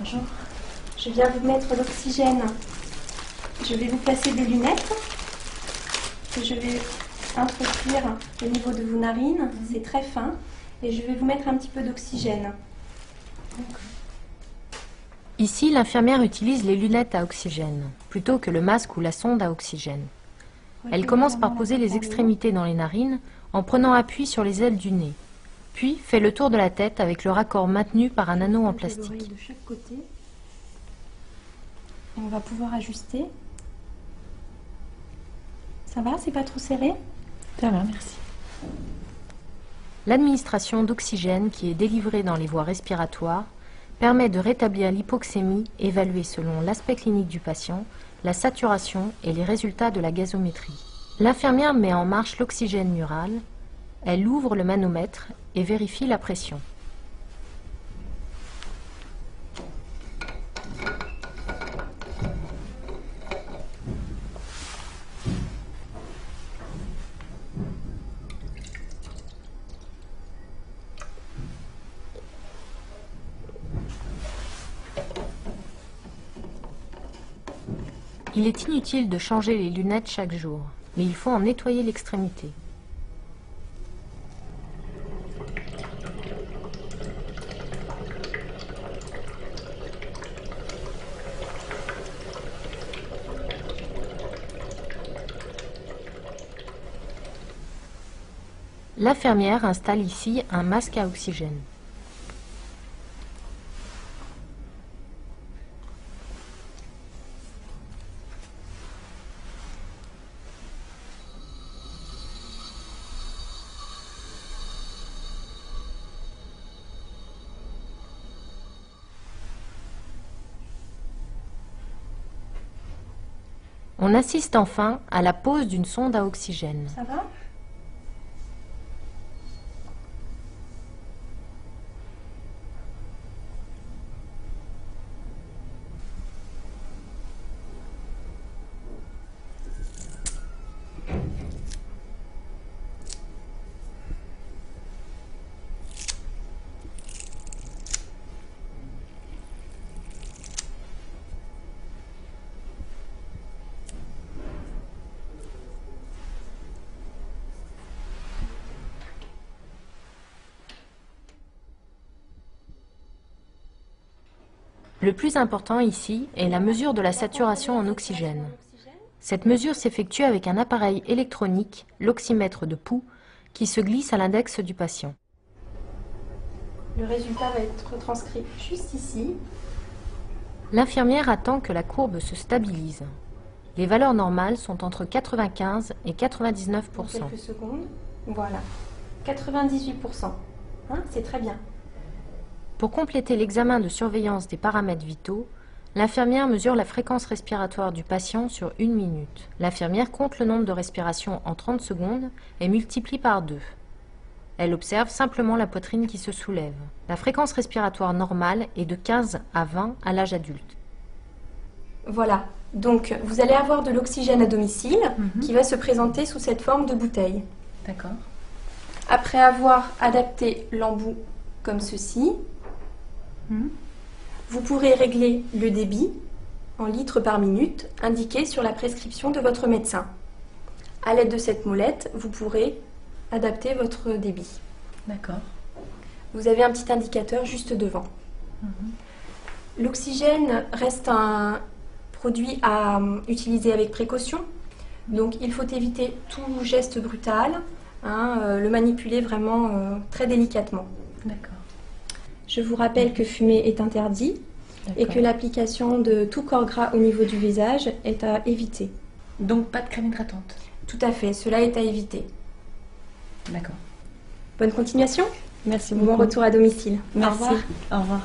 Bonjour. Je viens vous mettre l'oxygène. Je vais vous placer des lunettes que je vais introduire au niveau de vos narines. C'est très fin. Et je vais vous mettre un petit peu d'oxygène. Ici, l'infirmière utilise les lunettes à oxygène, plutôt que le masque ou la sonde à oxygène. Elle commence par poser les extrémités dans les narines en prenant appui sur les ailes du nez, puis fait le tour de la tête avec le raccord maintenu par un anneau en plastique. De chaque côté. Et on va pouvoir ajuster. Ça va, c'est pas trop serré? Ça va, merci. L'administration d'oxygène qui est délivrée dans les voies respiratoires permet de rétablir l'hypoxémie évaluée selon l'aspect clinique du patient, la saturation et les résultats de la gazométrie. L'infirmière met en marche l'oxygène mural, elle ouvre le manomètre et vérifie la pression. Il est inutile de changer les lunettes chaque jour, mais il faut en nettoyer l'extrémité. L'infirmière installe ici un masque à oxygène. On assiste enfin à la pose d'une sonde à oxygène. Ça va? Le plus important ici est la mesure de la saturation en oxygène. Cette mesure s'effectue avec un appareil électronique, l'oxymètre de pouls, qui se glisse à l'index du patient. Le résultat va être transcrit juste ici. L'infirmière attend que la courbe se stabilise. Les valeurs normales sont entre 95 et 99%. Dans quelques secondes. Voilà. 98%. Hein, c'est très bien. Pour compléter l'examen de surveillance des paramètres vitaux, l'infirmière mesure la fréquence respiratoire du patient sur 1 minute. L'infirmière compte le nombre de respirations en 30 secondes et multiplie par 2. Elle observe simplement la poitrine qui se soulève. La fréquence respiratoire normale est de 15 à 20 à l'âge adulte. Voilà. Donc, vous allez avoir de l'oxygène à domicile qui va se présenter sous cette forme de bouteille. D'accord. Après avoir adapté l'embout comme ceci, vous pourrez régler le débit en litres par minute indiqué sur la prescription de votre médecin. À l'aide de cette molette, vous pourrez adapter votre débit. D'accord. Vous avez un petit indicateur juste devant. L'oxygène reste un produit à utiliser avec précaution. Donc il faut éviter tout geste brutal, le manipuler vraiment très délicatement. D'accord. Je vous rappelle que fumer est interdit et que l'application de tout corps gras au niveau du visage est à éviter. Donc pas de crème hydratante. Tout à fait, cela est à éviter. D'accord. Bonne continuation. Merci beaucoup. Bon retour à domicile. Merci. Au revoir. Au revoir.